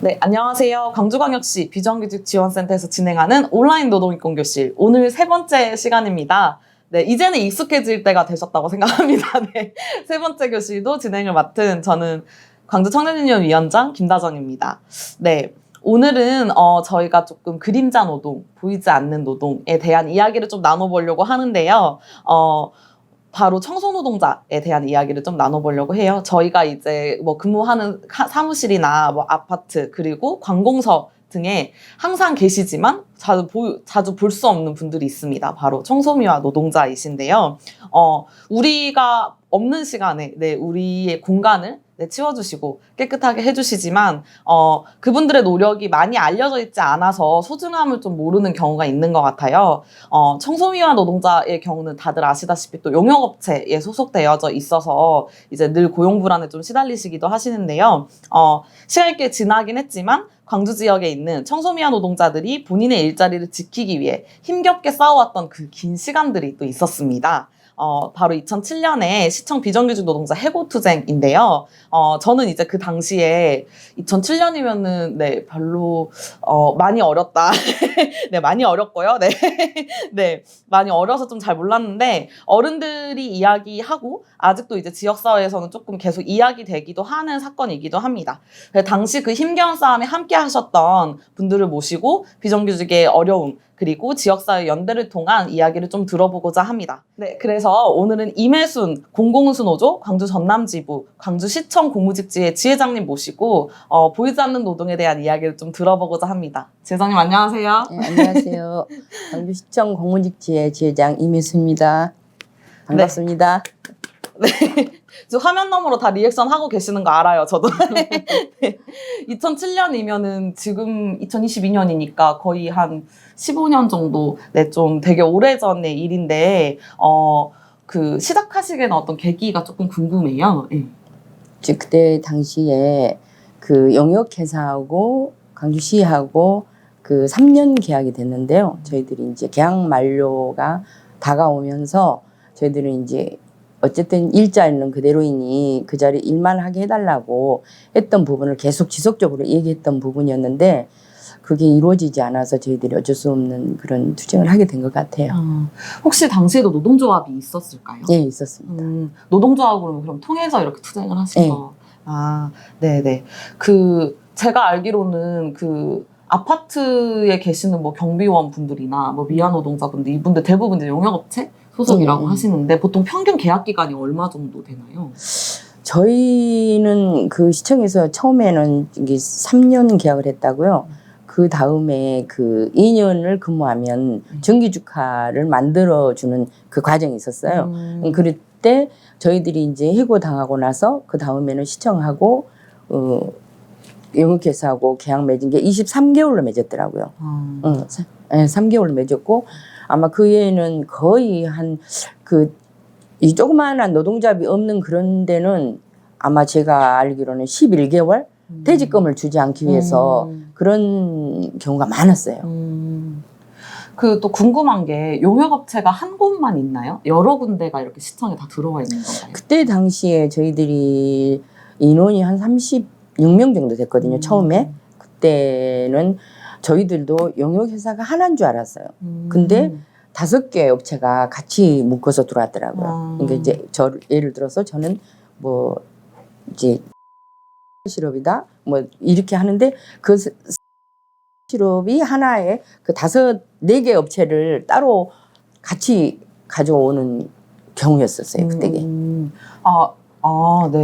네, 안녕하세요. 광주광역시 비정규직지원센터에서 진행하는 온라인 노동인권교실 오늘 세 번째 시간입니다. 네, 이제는 익숙해질 때가 되셨다고 생각합니다. 네, 세 번째 교실도 진행을 맡은 저는 광주청년유니언 위원장 김다정입니다. 네, 오늘은 저희가 조금 그림자 노동, 보이지 않는 노동에 대한 이야기를 좀 나눠보려고 하는데요. 바로 청소노동자에 대한 이야기를 좀 나눠보려고 해요. 저희가 이제 뭐 근무하는 사무실이나 뭐 아파트 그리고 관공서 등에 항상 계시지만 자주 볼 수 없는 분들이 있습니다. 바로 청소미화 노동자이신데요. 우리가 없는 시간에 우리의 공간을 치워주시고 깨끗하게 해주시지만 그분들의 노력이 많이 알려져 있지 않아서 소중함을 좀 모르는 경우가 있는 것 같아요. 청소미화 노동자의 경우는 다들 아시다시피 또 용역업체에 소속되어져 있어서 이제 늘 고용 불안에 좀 시달리시기도 하시는데요. 시간이 꽤 지나긴 했지만 광주 지역에 있는 청소미화 노동자들이 본인의 일자리를 지키기 위해 힘겹게 싸워왔던 그 긴 시간들이 또 있었습니다. 바로 2007년에 시청 비정규직 노동자 해고투쟁인데요. 저는 이제 그 당시에 2007년이면은 별로 많이 어렸다. 네, 많이 어렸고요. 네. 네, 많이 어려서 좀 잘 몰랐는데 어른들이 이야기하고 아직도 이제 지역사회에서는 조금 계속 이야기되기도 하는 사건이기도 합니다. 당시 그 힘겨운 싸움에 함께 하셨던 분들을 모시고 비정규직의 어려움 그리고 지역사회 연대를 통한 이야기를 좀 들어보고자 합니다. 네, 그래서 오늘은 임혜순 공공운수노조 광주 전남지부 광주시청 공무직지회 지회장님 모시고 보이지 않는 노동에 대한 이야기를 좀 들어보고자 합니다. 지회장님 안녕하세요. 네, 안녕하세요. 광주시청 공무직지회 지회장 임혜수입니다. 반갑습니다. 네. 지금 화면 너머로 다 리액션 하고 계시는 거 알아요, 저도. 2007년이면은 지금 2022년이니까 거의 한 15년 정도, 좀 되게 오래전의 일인데, 그 시작하시게 된 어떤 계기가 조금 궁금해요. 네. 그때 당시에 그 용역회사하고 광주시하고 그 3년 계약이 됐는데요. 저희들이 이제 계약 만료가 다가오면서 저희들은 이제 어쨌든 일자리는 그대로이니 그 자리 일만 하게 해달라고 했던 부분을 계속 지속적으로 얘기했던 부분이었는데 그게 이루어지지 않아서 저희들이 어쩔 수 없는 그런 투쟁을 하게 된 것 같아요. 혹시 당시에도 노동조합이 있었을까요? 네, 있었습니다. 노동조합으로 그럼 통해서 이렇게 투쟁을 하신 네. 거? 아, 네네. 제가 알기로는 아파트에 계시는 뭐 경비원 분들이나 뭐 미화 노동자분들 이분들 대부분 이제 용역업체 소속이라고 하시는데 보통 평균 계약 기간이 얼마 정도 되나요? 저희는 그 시청에서 처음에는 이게 3년 계약을 했다고요. 그 다음에 그 2년을 근무하면 정규직화를 만들어주는 그 과정이 있었어요. 그럴 때 저희들이 이제 해고당하고 나서 그 다음에는 시청하고 용역회사하고 계약 맺은 게 23개월로 맺었더라고요. 3개월로 맺었고 아마 그 외에는 거의 이 조그마한 노동조합이 없는 그런 데는 아마 제가 알기로는 11개월 퇴직금을 주지 않기 위해서 그런 경우가 많았어요. 또 궁금한 게 용역업체가 한 곳만 있나요? 여러 군데가 이렇게 시청에 다 들어와 있는 건가요? 그때 당시에 저희들이 인원이 한 36명 정도 됐거든요. 처음에. 그때는 저희들도 용역회사가 하나인 줄 알았어요. 근데 5개 업체가 같이 묶어서 들어왔더라고요. 그러니까 이제 예를 들어서 저는 뭐 이제 실업이다 뭐 이렇게 하는데 그 실업이 하나에 그 4개 업체를 따로 같이 가져오는 경우였었어요. 그때. 네.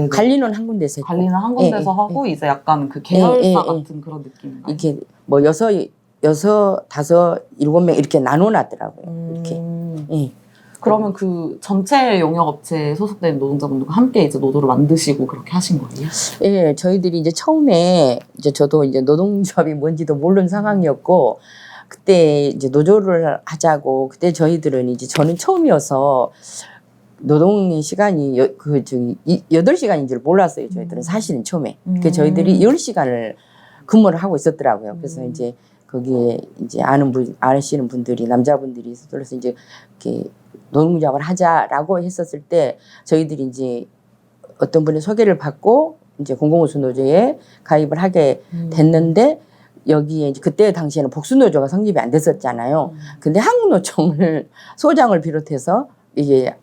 관리는 한 군데서 했고. 관리는 한 군데서 하고 이제 약간 그 계열사 같은 그런 느낌인가요? 이렇게 뭐 6, 5, 7명 이렇게 나눠놨더라고요. 이렇게. 그러면 그 전체 용역업체에 소속된 노동자분들과 함께 이제 노조를 만드시고 그렇게 하신 거예요? 예, 저희들이 이제 처음에 이제 저도 이제 노동조합이 뭔지도 모르는 상황이었고 그때 이제 노조를 하자고 그때 저희들은 이제 저는 처음이어서 노동의 시간이 8시간인 줄 몰랐어요. 저희들은 사실은 처음에. 그래서 저희들이 10시간을 근무를 하고 있었더라고요. 그래서 이제 거기에 이제 아시는 분들이 남자분들이 있어서 이제 이렇게 노동조합을 하자라고 했었을 때 저희들이 이제 어떤 분의 소개를 받고 이제 공공우수 노조에 가입을 하게 됐는데 여기에 이제 그때 당시에는 복수노조가 성립이 안 됐었잖아요. 근데 한국노총을 소장을 비롯해서 이게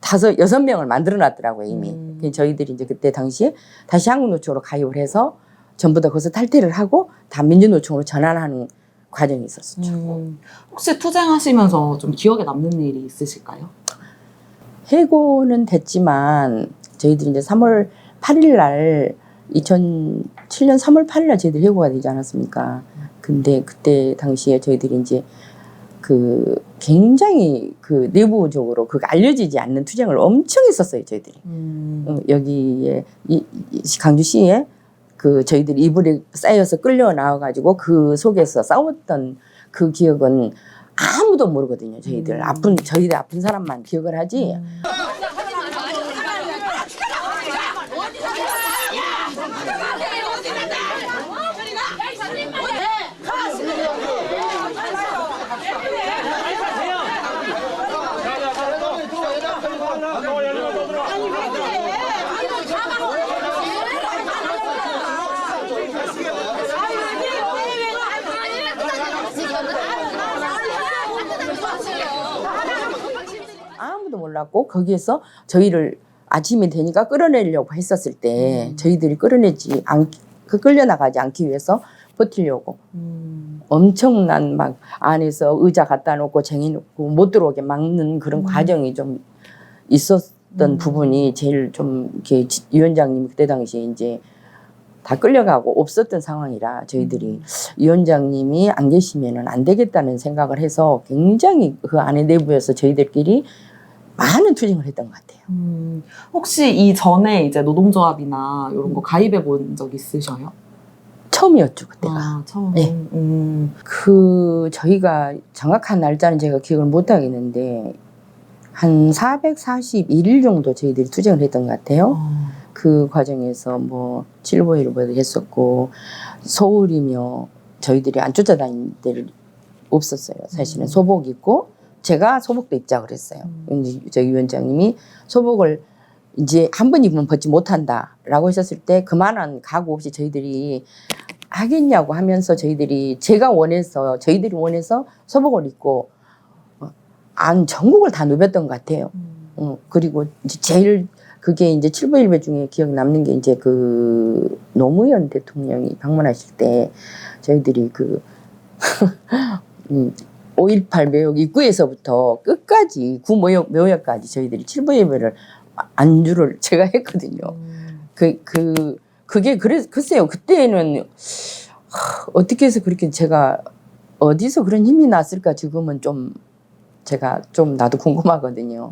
6명을 만들어 놨더라고요, 이미. 그래서 저희들이 이제 그때 당시에 다시 한국노총으로 가입을 해서 전부 다 거기서 탈퇴를 하고 다 민주노총으로 전환하는 과정이 있었었죠. 혹시 투쟁하시면서 좀 기억에 남는 일이 있으실까요? 해고는 됐지만 저희들이 이제 3월 8일 날 2007년 3월 8일 날 저희들이 해고가 되지 않았습니까? 근데 그때 당시에 저희들이 이제 그 굉장히 그 내부적으로 그 알려지지 않는 투쟁을 엄청 했었어요, 저희들이. 여기에 이 강주시에 그 저희들이 이불에 쌓여서 끌려 나와가지고 그 속에서 싸웠던 그 기억은 아무도 모르거든요. 저희들 저희들 아픈 사람만 기억을 하지. 아무도 몰랐고 거기에서 저희를 아침이 되니까 끌어내려고 했었을 때 저희들이 끌려나가지 않기 위해서 버티려고 엄청난 막 안에서 의자 갖다 놓고 쟁여놓고 못 들어오게 막는 그런 과정이 좀 있었던 부분이 제일 좀 이렇게 위원장님이 그때 당시에 이제 다 끌려가고 없었던 상황이라 저희들이 위원장님이 안 계시면은 안 되겠다는 생각을 해서 굉장히 그 안에 내부에서 저희들끼리 많은 투쟁을 했던 것 같아요. 혹시 이전에 이제 노동조합이나 이런 거 가입해 본 적 있으셔요? 처음이었죠, 그때가. 아, 처음. 네. 그 저희가 정확한 날짜는 제가 기억을 못 하겠는데 한 441일 정도 저희들이 투쟁을 했던 것 같아요. 그 과정에서 뭐 칠보일보도 했었고 서울이며 저희들이 안 쫓아다닌 데를 없었어요. 사실은 소복 입고 제가 소복도 입자 그랬어요. 저희 위원장님이 소복을 이제 한 번 입으면 벗지 못한다라고 하셨을 때 그만한 각오 없이 저희들이 하겠냐고 하면서 저희들이 저희들이 원해서 소복을 입고 전국을 다 누볐던 것 같아요. 그리고 이제 제일 그게 이제 7부1배 중에 기억에 남는 게 이제 그 노무현 대통령이 방문하실 때 저희들이 그 5.18 묘역 입구에서부터 끝까지 구 묘역까지 저희들이 7부1배를 안주를 제가 했거든요. 그게 글쎄요. 그때는 어떻게 해서 그렇게 제가 어디서 그런 힘이 났을까 지금은 좀 제가 좀 나도 궁금하거든요.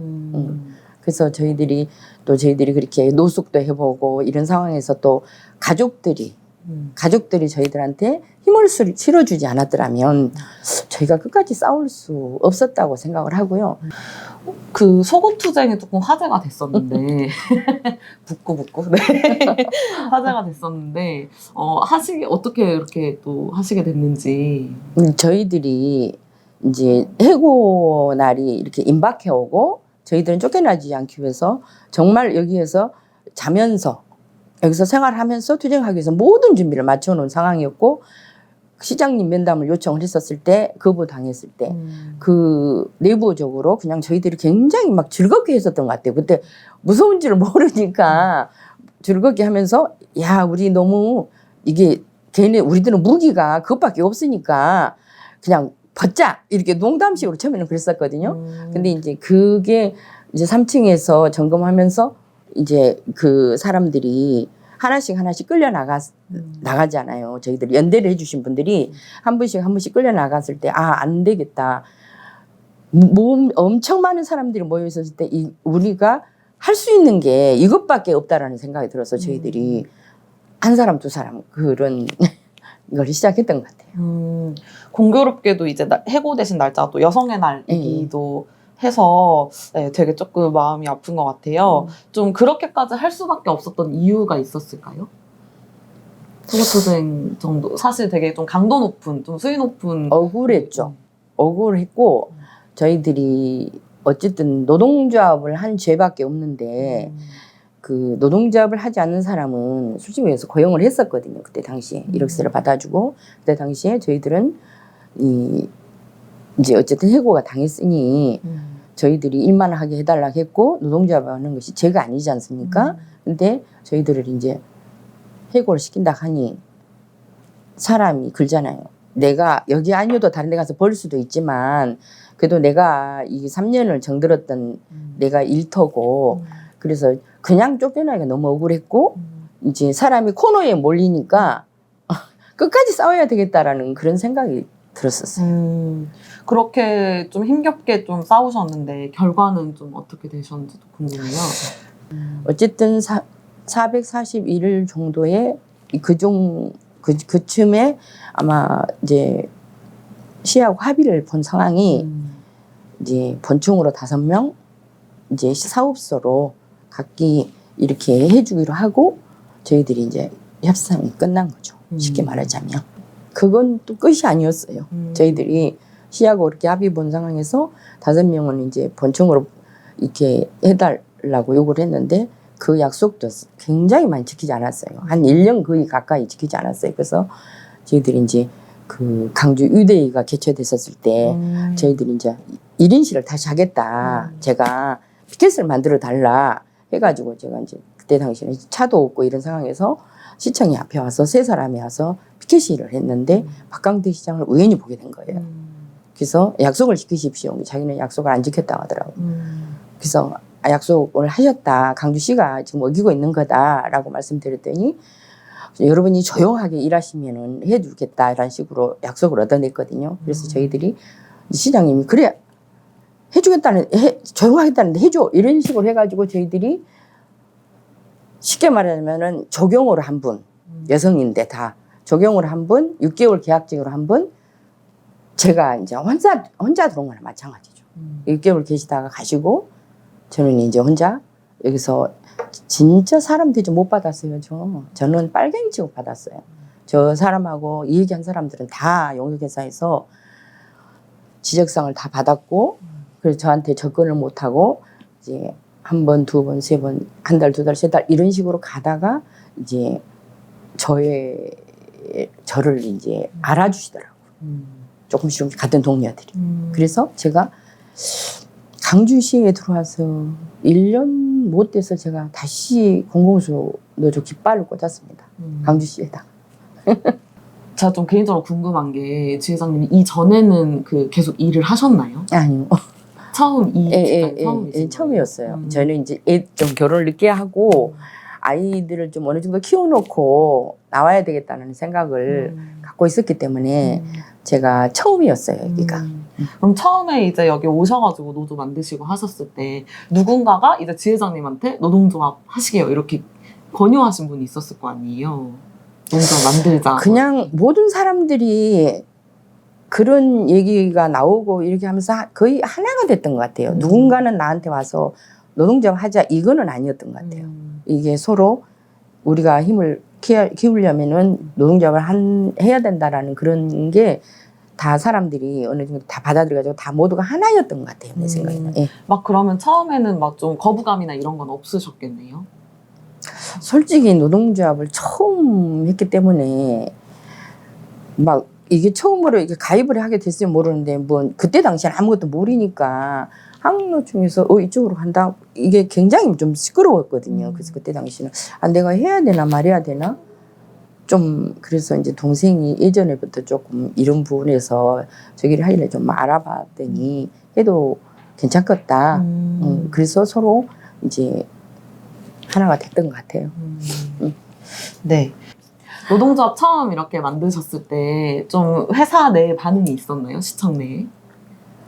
그래서 저희들이 그렇게 노숙도 해보고 이런 상황에서 또 가족들이 저희들한테 힘을 실어주지 않았더라면 저희가 끝까지 싸울 수 없었다고 생각을 하고요. 그 속옷투쟁이 조금 화제가 됐었는데 붙고 네. 화제가 됐었는데 어떻게 이렇게 또 하시게 됐는지. 저희들이 이제 해고 날이 이렇게 임박해 오고 저희들은 쫓겨나지 않기 위해서 정말 여기에서 자면서 여기서 생활하면서 투쟁하기 위해서 모든 준비를 맞춰놓은 상황이었고 시장님 면담을 요청을 했었을 때 거부당했을 때 그 내부적으로 그냥 저희들이 굉장히 막 즐겁게 했었던 것 같아요. 그때 무서운 줄 모르니까 즐겁게 하면서 야 우리 너무 이게 우리들은 무기가 그것밖에 없으니까 그냥 벗자 이렇게 농담식으로 처음에는 그랬었거든요. 근데 이제 그게 이제 3층에서 점검하면서 이제 그 사람들이 하나씩 끌려 나가잖아요. 저희들 연대를 해주신 분들이 한 분씩 끌려 나갔을 때 안 되겠다. 엄청 많은 사람들이 모여 있었을 때 우리가 할 수 있는 게 이것밖에 없다라는 생각이 들어서 저희들이 한 사람 두 사람 그런 걸 시작했던 것 같아요. 공교롭게도 이제 해고되신 날짜가 또 여성의 날이기도 해서 되게 조금 마음이 아픈 것 같아요. 좀 그렇게까지 할 수밖에 없었던 이유가 있었을까요? 속옷투쟁 정도 사실 되게 좀 강도 높은, 좀 수위 높은 억울했죠. 억울했고 저희들이 어쨌든 노동조합을 한 죄밖에 없는데 그 노동조합을 하지 않는 사람은 솔직히 말해서 고용을 했었거든요. 그때 당시에 이력서를 받아주고 그때 당시에 저희들은 이제 어쨌든 해고가 당했으니 저희들이 일만 하게 해달라고 했고 노동조합 하는 것이 죄가 아니지 않습니까? 근데 저희들을 이제 해고를 시킨다 하니 사람이 그러잖아요. 내가 여기 아니어도 다른 데 가서 벌 수도 있지만 그래도 내가 이 3년을 정들었던 내가 일터고 그래서 그냥 쫓겨나기가 너무 억울했고 이제 사람이 코너에 몰리니까 끝까지 싸워야 되겠다라는 그런 생각이 들었었어요. 그렇게 좀 힘겹게 좀 싸우셨는데 결과는 좀 어떻게 되셨는지도 궁금해요. 어쨌든 441일 정도의 그쯤에 아마 이제 시하고 합의를 본 상황이 이제 본청으로 5명 이제 사업소로 각기 이렇게 해주기로 하고 저희들이 이제 협상이 끝난 거죠. 쉽게 말하자면. 그건 또 끝이 아니었어요. 저희들이 시하고 이렇게 합의 본 상황에서 5명은 이제 본청으로 이렇게 해달라고 요구를 했는데 그 약속도 굉장히 많이 지키지 않았어요. 한 1년 거의 가까이 지키지 않았어요. 그래서 저희들이 이제 그 강주 유대회가 개최됐었을 때 저희들이 이제 1인실을 다시 하겠다. 제가 피켓을 만들어 달라 해가지고 제가 이제 그때 당시에는 차도 없고 이런 상황에서 시청이 앞에 와서 3사람이 와서 피켓일을 했는데 박강대 시장을 우연히 보게 된 거예요. 그래서 약속을 지키십시오. 자기는 약속을 안 지켰다고 하더라고요. 그래서 약속을 하셨다. 강주시가 지금 어기고 있는 거다라고 말씀드렸더니 여러분이 조용하게 일하시면은 해주겠다 이런 식으로 약속을 얻어냈거든요. 그래서 저희들이 시장님이 그래 조용하겠다는데 해줘 이런 식으로 해가지고 저희들이 쉽게 말하자면은 조경으로 한 분, 여성인데 다 조경으로 한 분, 6개월 계약직으로 한 분, 제가 이제 혼자 들어온 거나 마찬가지죠. 6개월 계시다가 가시고 저는 이제 혼자 여기서 진짜 사람 대접 못 받았어요. 저는 빨갱이 취급 받았어요. 저 사람하고 이 얘기한 사람들은 다 용역회사에서 지적상을 다 받았고 그래서 저한테 접근을 못하고 이제 1번, 2번, 3번, 1달, 2달, 3달 이런 식으로 가다가 이제 저를 이제 알아주시더라고요. 조금씩 같은 동료들이. 그래서 제가 강주시에 들어와서 1년 못 돼서 제가 다시 공공수 노조 깃발을 꽂았습니다. 강주시에다가. 제가 좀 개인적으로 궁금한 게 지회장님이 이전에는 그 계속 일을 하셨나요? 아니요. 처음 처음이신 처음이었어요. 거예요? 저는 이제 좀 결혼을 늦게 하고 아이들을 좀 어느 정도 키워놓고 나와야 되겠다는 생각을 갖고 있었기 때문에 제가 처음이었어요, 여기가. 그럼 처음에 이제 여기 오셔가지고 노조 만드시고 하셨을 때 누군가가 이제 지회장님한테 노동조합 하시게요 이렇게 권유하신 분이 있었을 거 아니에요? 노동조합 만들자. 그냥 모든 사람들이 그런 얘기가 나오고 이렇게 하면서 거의 하나가 됐던 것 같아요. 누군가는 나한테 와서 노동조합 하자 이거는 아니었던 것 같아요. 이게 서로 우리가 힘을 키우려면은 노동조합을 해야 된다라는 그런 게 다 사람들이 어느 정도 다 받아들여가지고 다 모두가 하나였던 것 같아요. 내 생각에는. 예. 막 그러면 처음에는 막 좀 거부감이나 이런 건 없으셨겠네요? 솔직히 노동조합을 처음 했기 때문에 막 이게 처음으로 이게 가입을 하게 됐으면 모르는데 뭐 그때 당시엔 아무것도 모르니까 한국노총에서 이쪽으로 간다 이게 굉장히 좀 시끄러웠거든요. 그래서 그때 당시는 내가 해야 되나 말해야 되나 좀 그래서 이제 동생이 예전에부터 조금 이런 부분에서 저기를 하길래 좀 알아봤더니 해도 괜찮겠다. 그래서 서로 이제 하나가 됐던 것 같아요. 네. 노동조합 처음 이렇게 만드셨을 때 좀 회사 내에 반응이 있었나요? 시청 내에?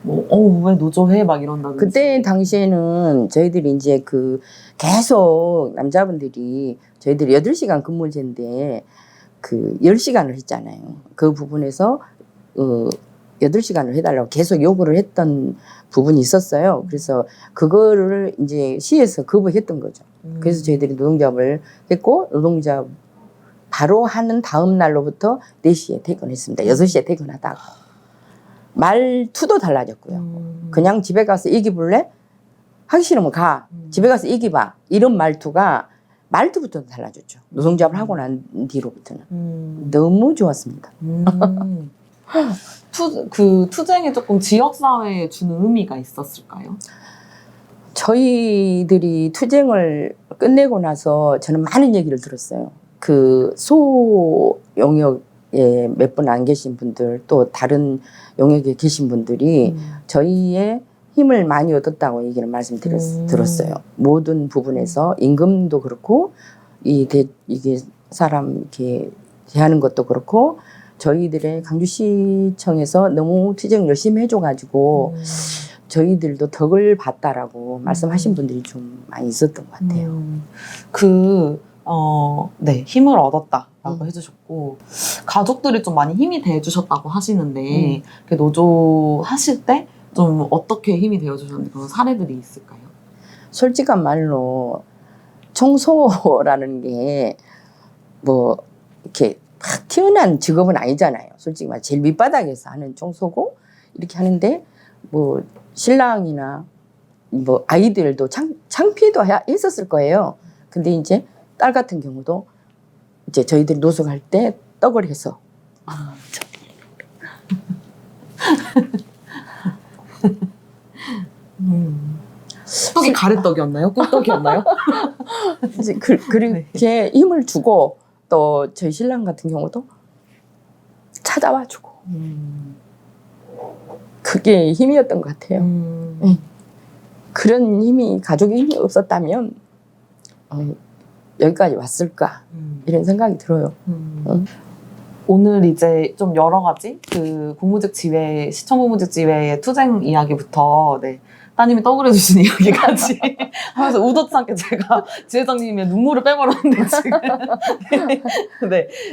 왜 노조해? 막 이런다든지. 그때 당시에는 저희들이 이제 그 계속 남자분들이 저희들이 8시간 근무제인데 그 10시간을 했잖아요. 그 부분에서 8시간을 해달라고 계속 요구를 했던 부분이 있었어요. 그래서 그거를 이제 시에서 거부했던 거죠. 그래서 저희들이 노동조합을 했고 노동조합 바로 하는 다음 날로부터 4시에 퇴근했습니다. 6시에 퇴근하다가 말투도 달라졌고요. 그냥 집에 가서 얘기 볼래? 하기 싫으면 가. 집에 가서 이기봐. 이런 말투부터 달라졌죠. 노동조합을 하고 난 뒤로부터는. 너무 좋았습니다. 그 투쟁이 조금 지역사회에 주는 의미가 있었을까요? 저희들이 투쟁을 끝내고 나서 저는 많은 얘기를 들었어요. 그 소영역에 몇 분 안 계신 분들, 또 다른 영역에 계신 분들이 저희의 힘을 많이 얻었다고 얘기를 들었어요. 모든 부분에서 임금도 그렇고 이게 사람 이렇게 대하는 것도 그렇고 저희들의 강주시청에서 너무 투쟁을 열심히 해줘가지고 저희들도 덕을 봤다라고 말씀하신 분들이 좀 많이 있었던 것 같아요. 네, 힘을 얻었다라고 해주셨고, 가족들이 좀 많이 힘이 돼주셨다고 하시는데, 그 노조 하실 때 좀 어떻게 힘이 되어주셨는지 그런 사례들이 있을까요? 솔직한 말로 청소라는 게 뭐 이렇게 막 튀어나온 직업은 아니잖아요. 솔직히 말 제일 밑바닥에서 하는 청소고 이렇게 하는데 뭐 신랑이나 뭐 아이들도 창피도 있었을 거예요. 근데 이제 딸 같은 경우도 이제 저희들이 노숙할 때 떡을 해서 떡이 가래떡이었나요? 꿀떡이었나요? 이제 그렇게 힘을 주고 또 저희 신랑 같은 경우도 찾아와 주고 그게 힘이었던 것 같아요. 그런 힘이 가족의 힘이 없었다면 여기까지 왔을까 이런 생각이 들어요. 오늘 이제 좀 여러 가지 그 공무직 지회, 시청 공무직 지회의 투쟁 이야기부터 네, 따님이 떡을 해주신 이야기까지 하면서 우도치 않게 제가 지회장님의 눈물을 빼버렸는데 지금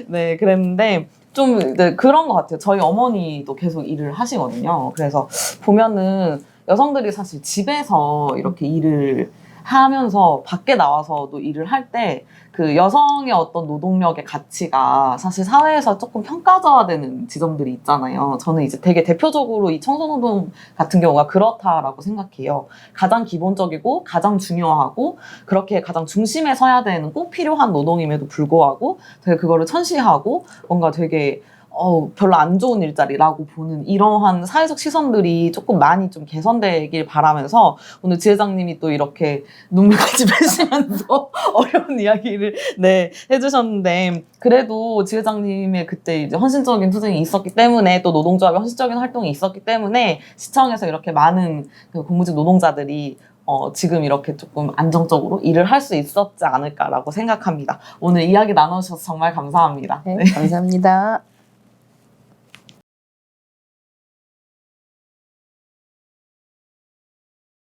네, 그랬는데 좀 네, 그런 것 같아요. 저희 어머니도 계속 일을 하시거든요. 그래서 보면은 여성들이 사실 집에서 이렇게 일을 하면서 밖에 나와서도 일을 할 때 그 여성의 어떤 노동력의 가치가 사실 사회에서 조금 평가져야 되는 지점들이 있잖아요. 저는 이제 되게 대표적으로 이 청소노동 같은 경우가 그렇다라고 생각해요. 가장 기본적이고 가장 중요하고 그렇게 가장 중심에 서야 되는 꼭 필요한 노동임에도 불구하고 되게 그거를 천시하고 뭔가 되게 별로 안 좋은 일자리라고 보는 이러한 사회적 시선들이 조금 많이 좀 개선되길 바라면서 오늘 지회장님이 또 이렇게 눈물까지 빼시면서 어려운 이야기를 네, 해주셨는데 그래도 지회장님의 그때 이제 헌신적인 투쟁이 있었기 때문에 또 노동조합의 헌신적인 활동이 있었기 때문에 시청에서 이렇게 많은 그 공무직 노동자들이 지금 이렇게 조금 안정적으로 일을 할 수 있었지 않을까라고 생각합니다. 오늘 이야기 나눠주셔서 정말 감사합니다. 네, 감사합니다.